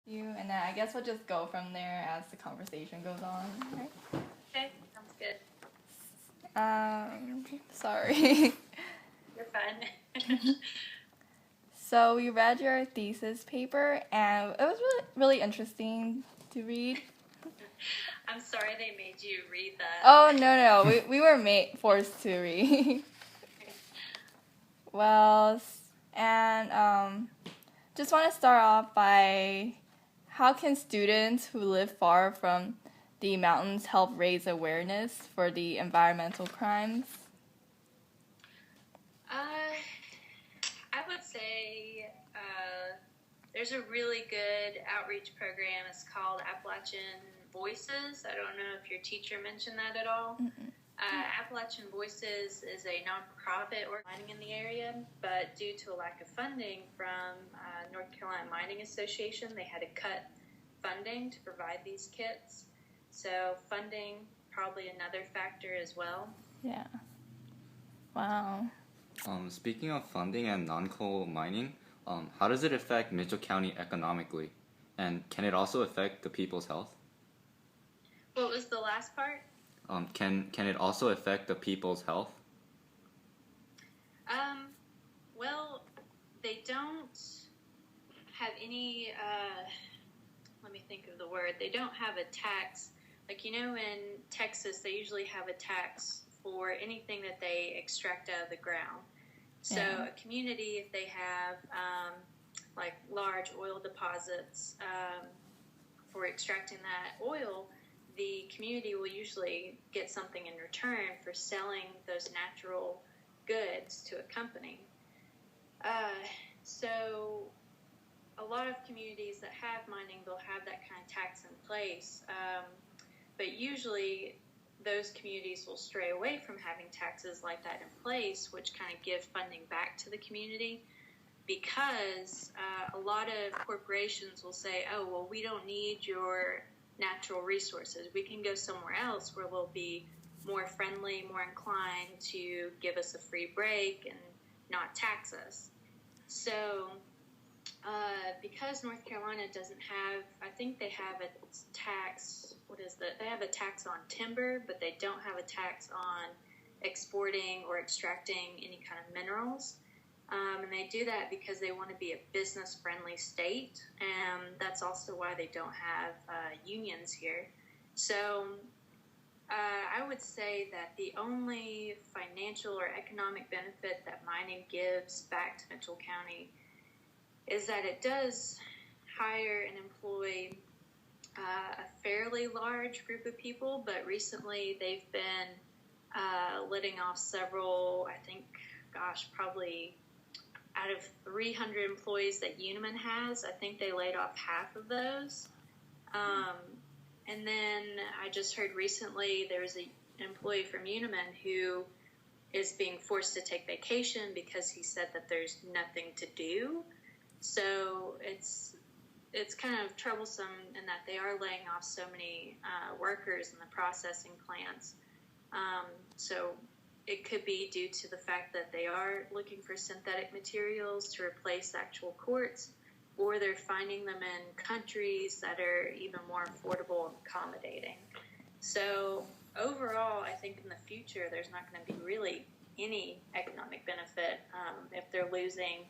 You and then I guess we'll just go from there as the conversation goes on. Right? Okay, sounds good. Sorry. You're fun. So we read your thesis paper, and it was really interesting to read. I'm sorry they made you read that. Oh no, we were forced to read. Well, and just want to start off by how can students who live far from the mountains help raise awareness for the environmental crimes? I would say there's a really good outreach program. It's called Appalachian Voices. I don't know if your teacher mentioned that at all. Appalachian Voices is a nonprofit organizing in the area, but due to a lack of funding from North Carolina Mining Association, they had to cut funding to provide these kits. So funding, probably another factor as well. Yeah. Wow. Speaking of funding and non-coal mining, how does it affect Mitchell County economically? And can it also affect the people's health? What was the last part? Can it also affect the people's health? Well, they don't have any, let me think of the word. They don't have a tax. Like, in Texas, they usually have a tax for anything that they extract out of the ground. So a community, if they have like large oil deposits for extracting that oil, the community will usually get something in return for selling those natural goods to a company. So a lot of communities that have mining, they'll have that kind of tax in place. But usually those communities will stray away from having taxes like that in place, which kind of give funding back to the community, because a lot of corporations will say, oh, well, we don't need your natural resources. We can go somewhere else where we'll be more friendly, more inclined to give us a free break and not tax us. So because North Carolina doesn't have, I think they have a tax, they have a tax on timber, but they don't have a tax on exporting or extracting any kind of minerals. And they do that because they want to be a business-friendly state, and that's also why they don't have unions here. So I would say that the only financial or economic benefit that mining gives back to Mitchell County is that it does hire and employ a fairly large group of people, but recently they've been letting off several, I think, probably out of 300 employees that Uniman has, I think they laid off half of those. And then I just heard recently there was an employee from Uniman who is being forced to take vacation because he said that there's nothing to do. So it's kind of troublesome in that they are laying off so many workers in the processing plants. So it could be due to the fact that they are looking for synthetic materials to replace actual quartz, or they're finding them in countries that are even more affordable and accommodating. So overall, I think in the future, there's not going to be really any economic benefit if they're losing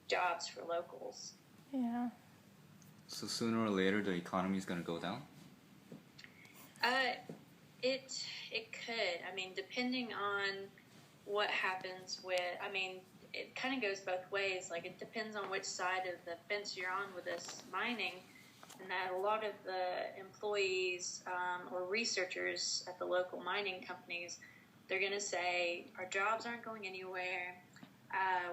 jobs for locals. Yeah. So sooner or later, the economy is going to go down? It could. I mean, depending on what happens with, it kind of goes both ways. Like, it depends on which side of the fence you're on with this mining, and that a lot of the employees or researchers at the local mining companies, they're going to say, our jobs aren't going anywhere.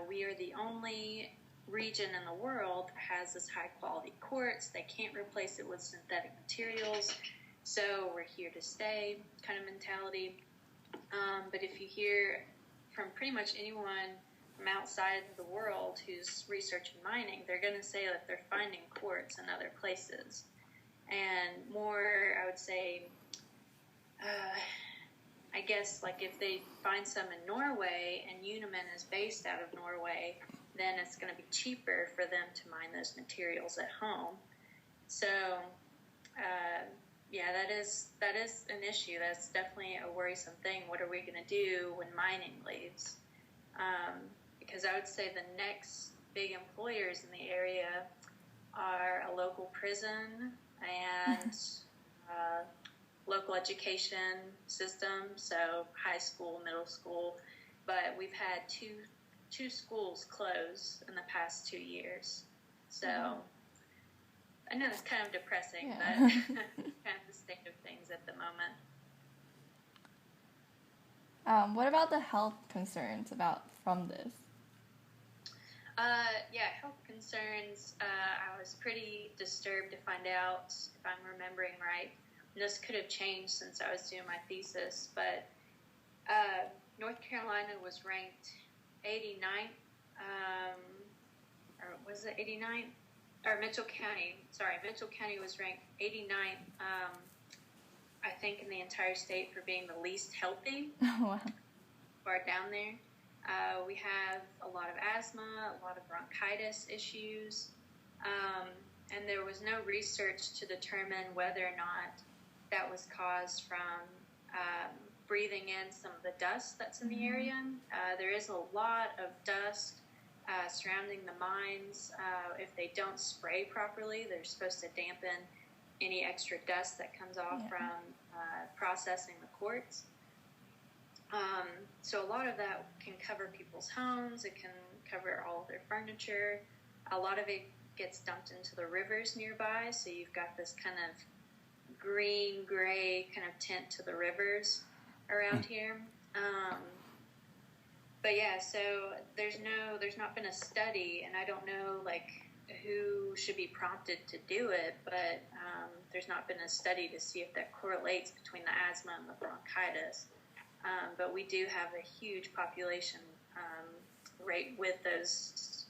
We are the only region in the world that has this high-quality quartz. They can't replace it with synthetic materials, so we're here to stay kind of mentality. But if you hear from pretty much anyone from outside of the world who's researching mining, they're going to say that they're finding quartz in other places. And more, I would say, I guess, like if they find some in Norway and Uniman is based out of Norway, then it's going to be cheaper for them to mine those materials at home. So, yeah, that is an issue. That's definitely a worrisome thing. What are we going to do when mining leaves? Because I would say the next big employers in the area are a local prison and local education system, so high school, middle school. But we've had two schools close in the past 2 years. So I know it's kind of depressing, but kind of the state of things at the moment. What about the health concerns from this? Yeah, health concerns. I was pretty disturbed to find out, if I'm remembering right, and this could have changed since I was doing my thesis, but North Carolina was ranked 89th, or was it 89th? Or Mitchell County was ranked 89th, I think, in the entire state for being the least healthy. Wow. Far down there. We have a lot of asthma, a lot of bronchitis issues, and there was no research to determine whether or not that was caused from breathing in some of the dust that's in the area. There is a lot of dust surrounding the mines. If they don't spray properly, they're supposed to dampen any extra dust that comes off from processing the quartz. So a lot of that can cover people's homes. It can cover all of their furniture. A lot of it gets dumped into the rivers nearby, so you've got this kind of green-gray kind of tint to the rivers around here. But yeah, so there's not been a study, and I don't know who should be prompted to do it, but there's not been a study to see if that correlates between the asthma and the bronchitis. But we do have a huge population rate with those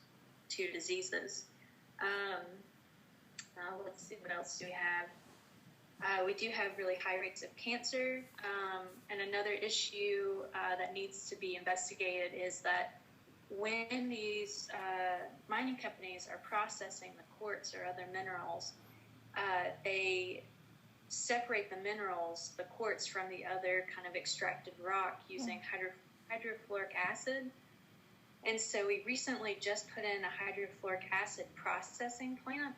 two diseases. Let's see, what else do we have? We do have really high rates of cancer. And another issue that needs to be investigated is that when these mining companies are processing the quartz or other minerals, they separate the minerals, the quartz, from the other kind of extracted rock using hydrofluoric acid. And so we recently just put in a hydrofluoric acid processing plant.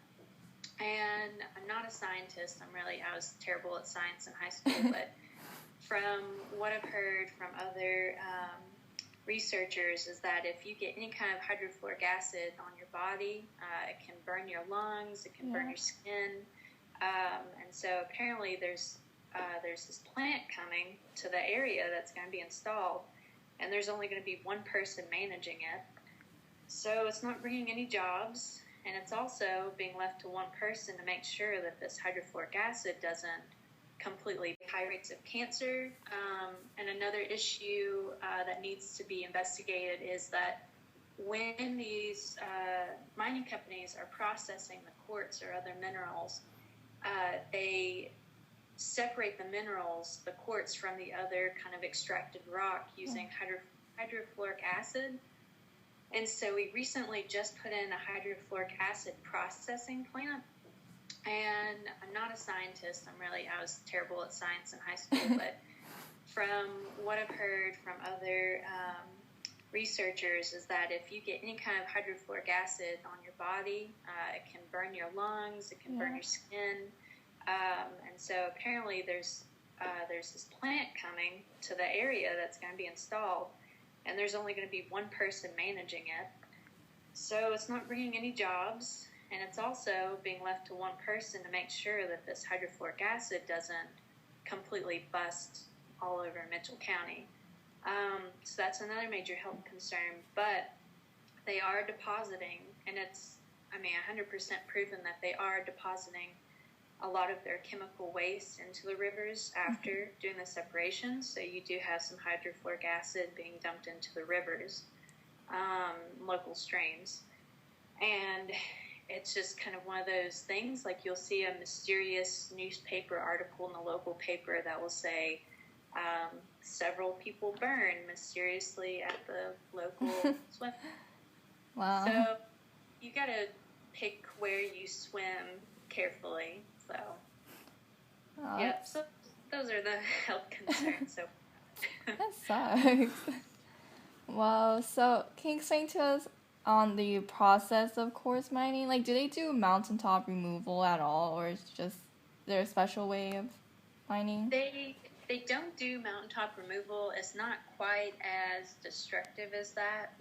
And I'm not a scientist. I was terrible at science in high school, but from what I've heard from other researchers is that if you get any kind of hydrofluoric acid on your body, it can burn your lungs, it can burn your skin. And so apparently there's this plant coming to the area that's going to be installed, and there's only going to be one person managing it. So it's not bringing any jobs, and it's also being left to one person to make sure that this hydrofluoric acid doesn't completely high rates of cancer. And another issue that needs to be investigated is that when these mining companies are processing the quartz or other minerals, they separate the minerals, the quartz, from the other kind of extracted rock using hydrofluoric acid. And so we recently just put in a hydrofluoric acid processing plant. And I'm not a scientist. I was terrible at science in high school, but from what I've heard from other researchers is that if you get any kind of hydrofluoric acid on your body, it can burn your lungs, it can burn your skin. And so apparently there's this plant coming to the area that's going to be installed, and there's only going to be one person managing it. So it's not bringing any jobs, and it's also being left to one person to make sure that this hydrofluoric acid doesn't completely bust all over Mitchell County. So that's another major health concern, but they are depositing, and it's 100% proven that they are depositing a lot of their chemical waste into the rivers after doing the separation. So you do have some hydrofluoric acid being dumped into the rivers, local streams. And it's just kind of one of those things, like you'll see a mysterious newspaper article in the local paper that will say, several people burned mysteriously at the local swim. Wow. So you got to pick where you swim carefully. So, Oh, yep. So those are the health concerns. So that sucks. Well, so can you explain to us on the process of quartz mining? Like, do they do mountaintop removal at all, or is just there a special way of mining? they don't do mountaintop removal. It's not quite as destructive as that.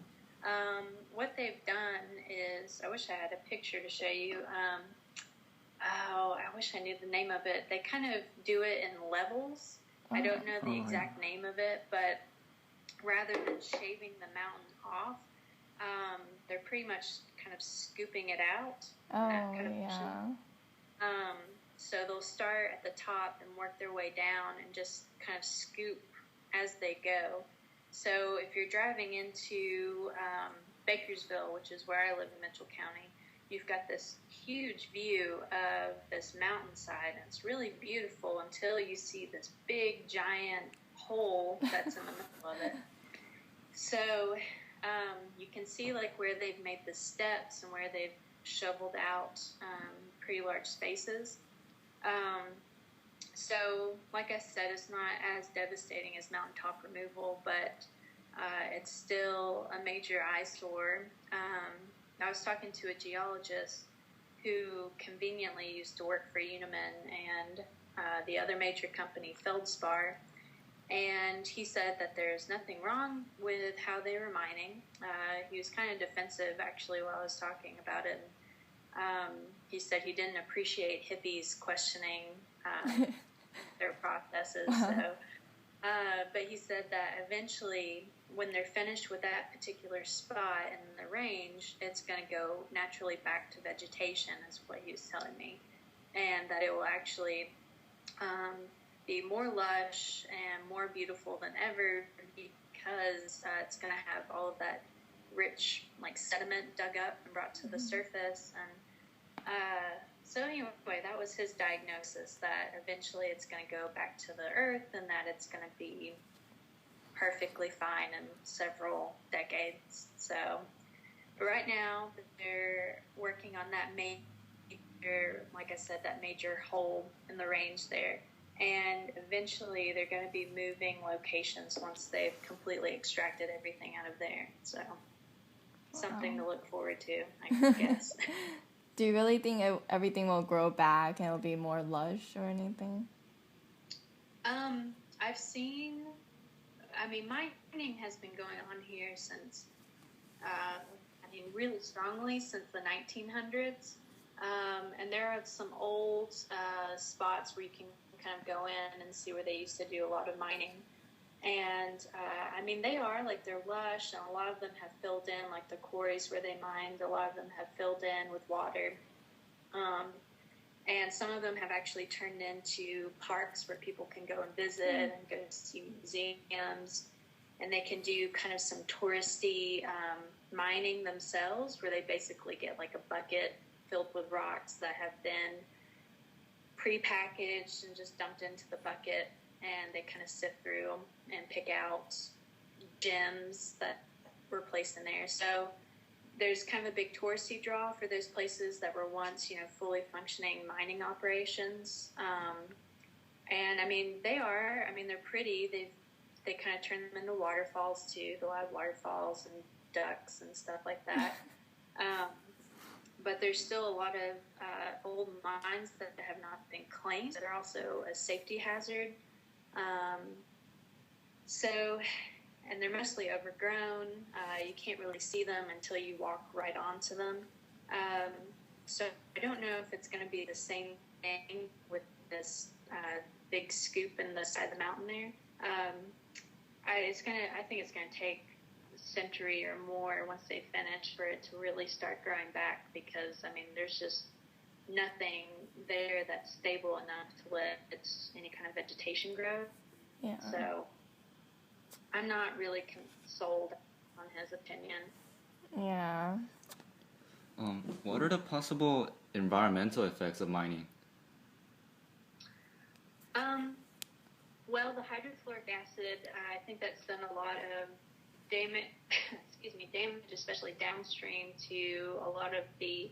What they've done is, I wish I had a picture to show you. I wish I knew the name of it. They kind of do it in levels. I don't know the exact name of it, but rather than shaving the mountain off, they're pretty much kind of scooping it out. So they'll start at the top and work their way down and just kind of scoop as they go. So if you're driving into Bakersville, which is where I live in Mitchell County, you've got this huge view of this mountainside, and it's really beautiful until you see this big, giant hole that's in the middle of it. So you can see like where they've made the steps and where they've shoveled out pretty large spaces. So like I said, it's not as devastating as mountaintop removal, but it's still a major eyesore. I was talking to a geologist who conveniently used to work for Uniman and the other major company, Feldspar, and he said that there's nothing wrong with how they were mining. He was kind of defensive, actually, while I was talking about it. He said he didn't appreciate hippies questioning their processes. But he said that eventually, when they're finished with that particular spot in the range, it's going to go naturally back to vegetation, is what he was telling me, and that it will actually be more lush and more beautiful than ever because it's going to have all of that rich like sediment dug up and brought to the surface. And so anyway, that was his diagnosis, that eventually it's going to go back to the earth and that it's going to be perfectly fine in several decades. So, but right now they're working on that major, like I said, that major hole in the range there. And eventually they're going to be moving locations once they've completely extracted everything out of there. So something to look forward to, I guess. Do you really think everything will grow back and it'll be more lush or anything? I've seen, mining has been going on here since, really strongly since the 1900s. And there are some old spots where you can kind of go in and see where they used to do a lot of mining. And, they are, they're lush, and a lot of them have filled in, like the quarries where they mined, a lot of them have filled in with water. And some of them have actually turned into parks where people can go and visit and go to see museums. And they can do kind of some touristy mining themselves, where they basically get like a bucket filled with rocks that have been pre-packaged and just dumped into the bucket, and they kind of sift through them and pick out gems that were placed in there. So there's kind of a big touristy draw for those places that were once, fully functioning mining operations. And they're pretty. They kind of turn them into waterfalls too. They'll have waterfalls and ducks and stuff like that. But there's still a lot of old mines that have not been claimed. They're also a safety hazard. And they're mostly overgrown. You can't really see them until you walk right onto them. So I don't know if it's going to be the same thing with this big scoop in the side of the mountain there. I think it's going to take a century or more once they finish for it to really start growing back, because there's just nothing there that's stable enough to let any kind of vegetation grow. Yeah. So I'm not really sold on his opinion. Yeah. What are the possible environmental effects of mining? Well, the hydrofluoric acid, I think that's done a lot of damage, especially downstream, to a lot of the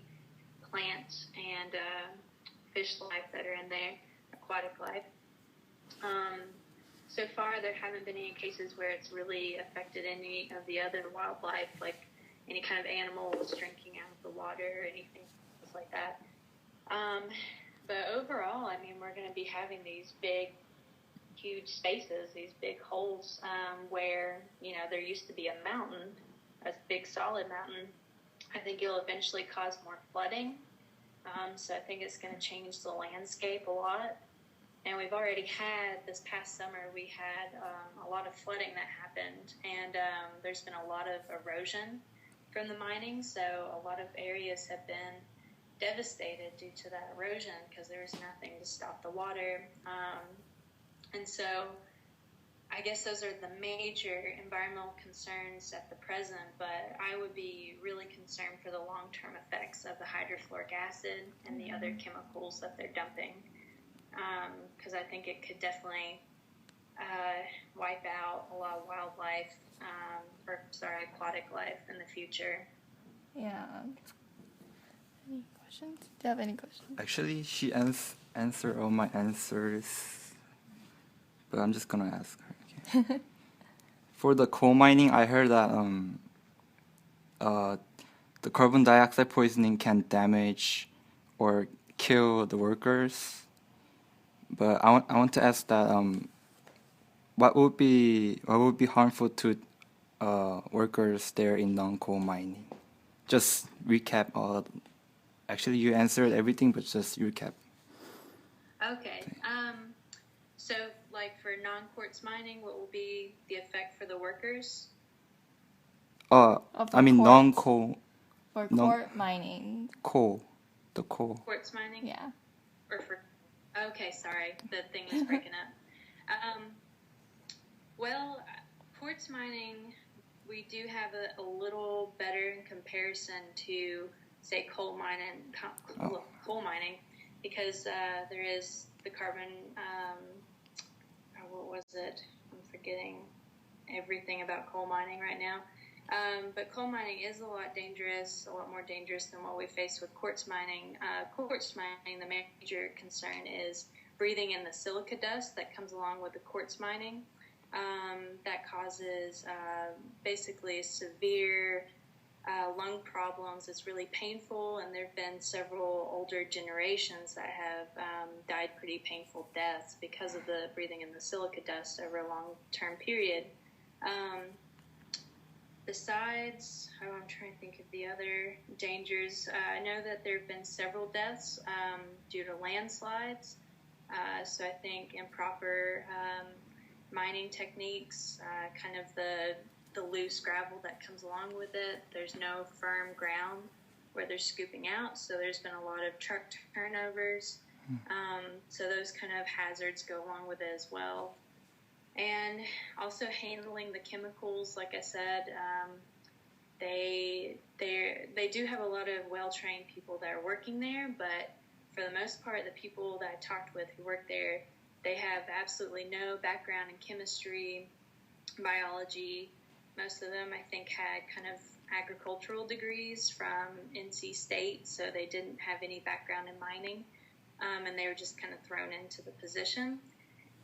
plant and fish life that are in there, aquatic life. So far, there haven't been any cases where it's really affected any of the other wildlife, like any kind of animals drinking out of the water or anything like that. But overall, I mean, we're going to be having these big, huge spaces, these big holes where, there used to be a mountain, a big solid mountain. I think it'll eventually cause more flooding. So I think it's going to change the landscape a lot. And we've already had, this past summer, we had a lot of flooding that happened. And there's been a lot of erosion from the mining. So a lot of areas have been devastated due to that erosion because there was nothing to stop the water. And so I guess those are the major environmental concerns at the present, but I would be really concerned for the long-term effects of the hydrofluoric acid and the other chemicals that they're dumping, because I think it could definitely wipe out a lot of wildlife, aquatic life in the future. Yeah. Any questions? Do you have any questions? Actually, she answered all my answers, but I'm just gonna ask her. Okay. For the coal mining, I heard that the carbon dioxide poisoning can damage or kill the workers. But I want to ask that what would be harmful to workers there in non-coal mining? Just recap all. Actually, you answered everything, but just recap. Okay. So, like for non-quartz mining, what will be the effect for the workers? I mean non-coal. For quartz mining. Coal. The coal. Quartz mining? Yeah. Or for... Okay, sorry. The thing is breaking up. Well, quartz mining, we do have a little better in comparison to, say, coal mining, because there is the carbon, what was it? I'm forgetting everything about coal mining right now. But coal mining is a lot more dangerous than what we face with quartz mining. Quartz mining, the major concern is breathing in the silica dust that comes along with the quartz mining. That causes basically severe lung problems. It's really painful, and there have been several older generations that have died pretty painful deaths because of the breathing in the silica dust over a long-term period. Besides, I'm trying to think of the other dangers. I know that there have been several deaths due to landslides. So I think improper mining techniques, kind of the loose gravel that comes along with it. There's no firm ground where they're scooping out, so there's been a lot of truck turnovers. So those kind of hazards go along with it as well. And also handling the chemicals, like I said, they do have a lot of well-trained people that are working there, but for the most part, the people that I talked with who work there, they have absolutely no background in chemistry, biology. Most of them, I think, had kind of agricultural degrees from NC State, so they didn't have any background in mining, and they were just kind of thrown into the position.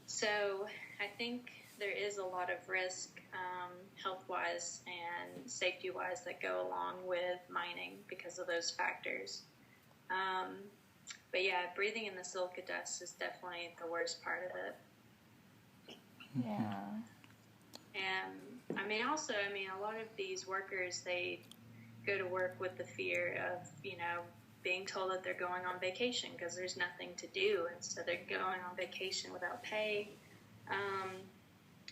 So I think there is a lot of risk, health-wise and safety-wise, that go along with mining because of those factors. But yeah, breathing in the silica dust is definitely the worst part of it. Yeah. And a lot of these workers, they go to work with the fear of, being told that they're going on vacation because there's nothing to do. And so they're going on vacation without pay.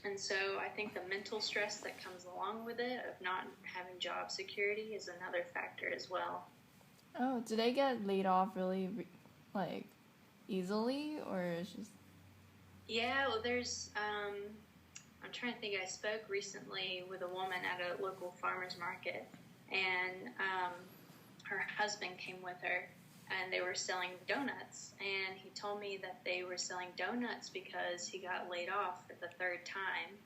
And so I think the mental stress that comes along with it of not having job security is another factor as well. Oh, do they get laid off really, easily, or is just... Yeah, well, there's, I'm trying to think, I spoke recently with a woman at a local farmer's market, and her husband came with her, and they were selling donuts, and he told me that they were selling donuts because he got laid off for the third time,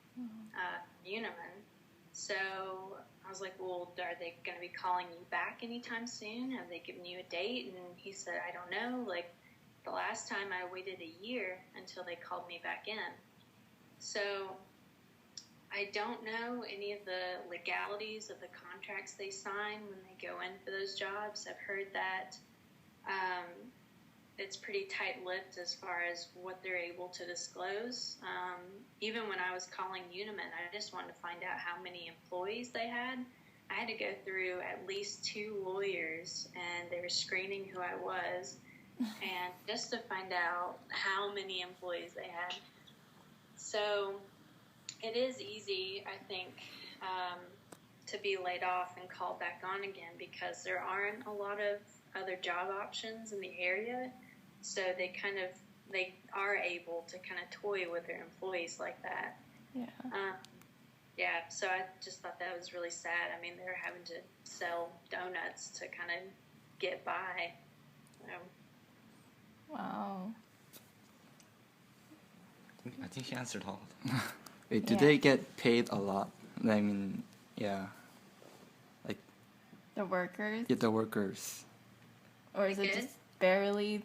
Uniman. So I was like, well, are they going to be calling you back anytime soon? Have they given you a date? And he said, I don't know. the last time I waited a year until they called me back in. So I don't know any of the legalities of the contracts they sign when they go in for those jobs. I've heard that it's pretty tight-lipped as far as what they're able to disclose. Even when I was calling Uniman, I just wanted to find out how many employees they had. I had to go through at least 2 lawyers, and they were screening who I was, and just to find out how many employees they had. So it is easy, I think, to be laid off and called back on again because there aren't a lot of other job options in the area. So they are able to kind of toy with their employees like that. Yeah. Yeah, so I just thought that was really sad. I mean, they're having to sell donuts to kind of get by. Wow. I think she answered all of them. Wait, do Yeah. they get paid a lot? I mean, yeah. Like, The workers? yeah, the workers. Or is it Good. just barely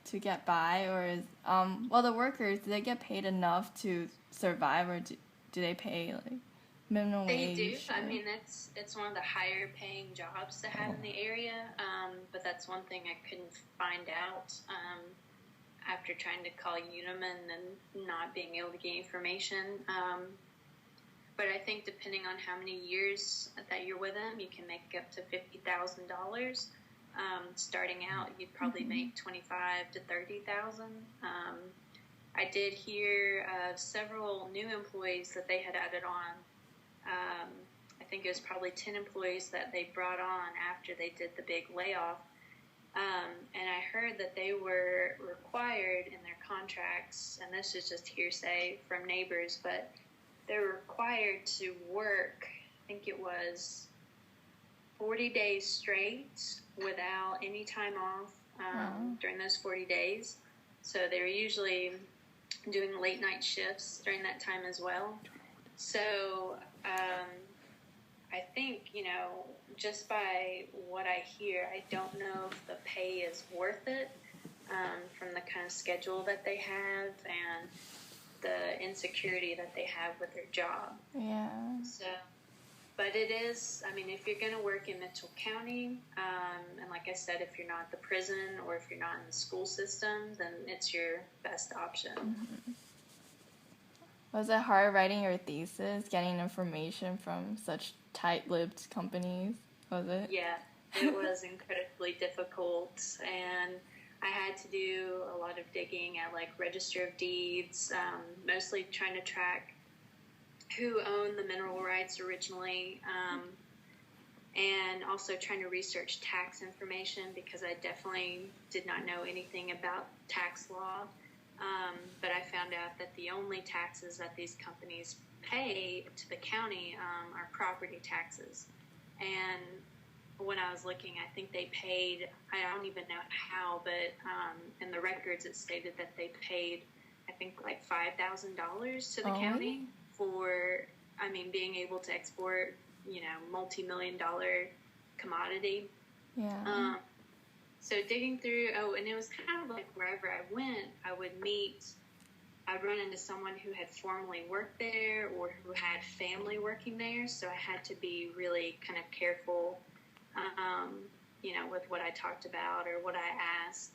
to get by? Or is, well, the workers, do they get paid enough to survive, or do they pay, like, minimum They wage? do. I or- mean, it's one of the higher paying jobs to have in the area. But that's one thing I couldn't find out after trying to call Uniman and not being able to get information. But I think depending on how many years that you're with them, you can make up to $50,000. Starting out, you'd probably make 25 to 30,000. I did hear of several new employees that they had added on. I think it was probably 10 employees that they brought on after they did the big layoff. And I heard that they were required in their contracts, and this is just hearsay from neighbors, but they were required to work, I think it was 40 days straight without any time off during those 40 days. So they were usually doing late night shifts during that time as well. So I think, just by what I hear, I don't know if the pay is worth it from the kind of schedule that they have and the insecurity that they have with their job. Yeah. So, but it is, I mean, if you're going to work in Mitchell County, and like I said, if you're not at the prison or if you're not in the school system, then it's your best option. Was it hard writing your thesis, getting information from such tight-lipped companies? Was it? Yeah, it was incredibly difficult, and I had to do a lot of digging at like Register of Deeds, mostly trying to track who owned the mineral rights originally, and also trying to research tax information because I definitely did not know anything about tax law. But I found out that the only taxes that these companies pay to the county are property taxes. And when I was looking, I think they paid, I don't even know how, but in the records it stated that they paid, I think, like $5,000 to the county for, being able to export, multi-million-dollar commodity. Yeah. So digging through, and it was kind of like wherever I went, I'd run into someone who had formerly worked there or who had family working there. So I had to be really kind of careful, with what I talked about or what I asked.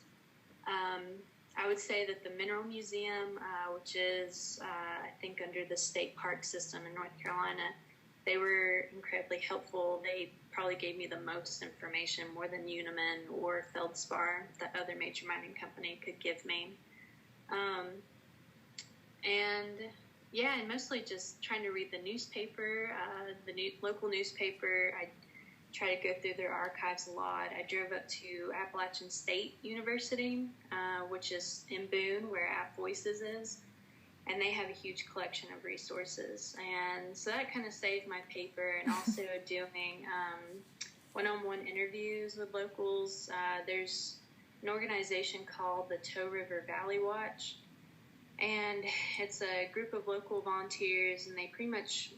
I would say that the Mineral Museum, which is, I think, under the state park system in North Carolina, they were incredibly helpful. They probably gave me the most information, more than Uniman or Feldspar, the other major mining company, could give me. And mostly just trying to read the newspaper, local newspaper. I try to go through their archives a lot. I drove up to Appalachian State University, which is in Boone, where App Voices is. And they have a huge collection of resources. And so that kind of saved my paper, and also doing one-on-one interviews with locals. There's an organization called the Toe River Valley Watch, and it's a group of local volunteers, and they pretty much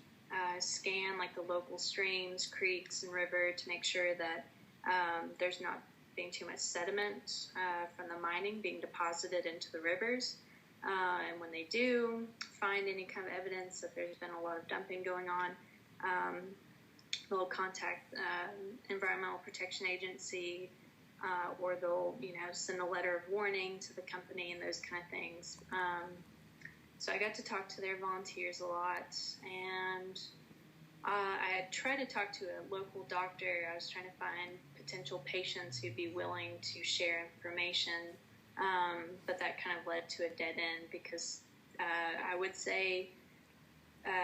scan like the local streams, creeks, and river to make sure that there's not being too much sediment from the mining being deposited into the rivers. And when they do find any kind of evidence that there's been a lot of dumping going on, they'll contact Environmental Protection Agency, or they'll, send a letter of warning to the company and those kind of things. So I got to talk to their volunteers a lot, and I tried to talk to a local doctor. I was trying to find potential patients who'd be willing to share information, but that kind of led to a dead end because I would say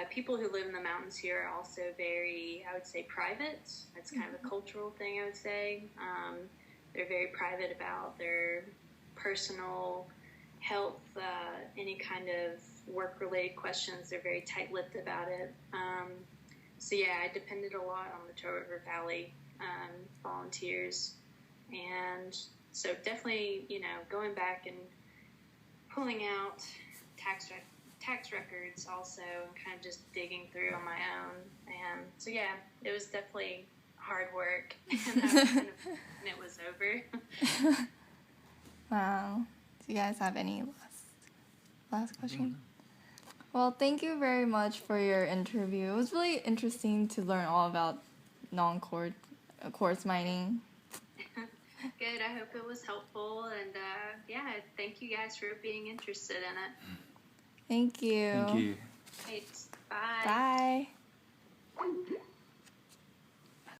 people who live in the mountains here are also very, I would say, private. It's kind of a cultural thing, I would say. They're very private about their personal health, any kind of work-related questions. They're very tight-lipped about it. So yeah, I depended a lot on the Toad River Valley volunteers, and so definitely, going back and pulling out tax records also, and kind of just digging through on my own. And so yeah, it was definitely hard work, and and it was over. Wow. Do you guys have any last question? Well, thank you very much for your interview. It was really interesting to learn all about quartz mining. Good. I hope it was helpful, and yeah, thank you guys for being interested in it. Thank you. Thank you. Thanks. Bye. Bye.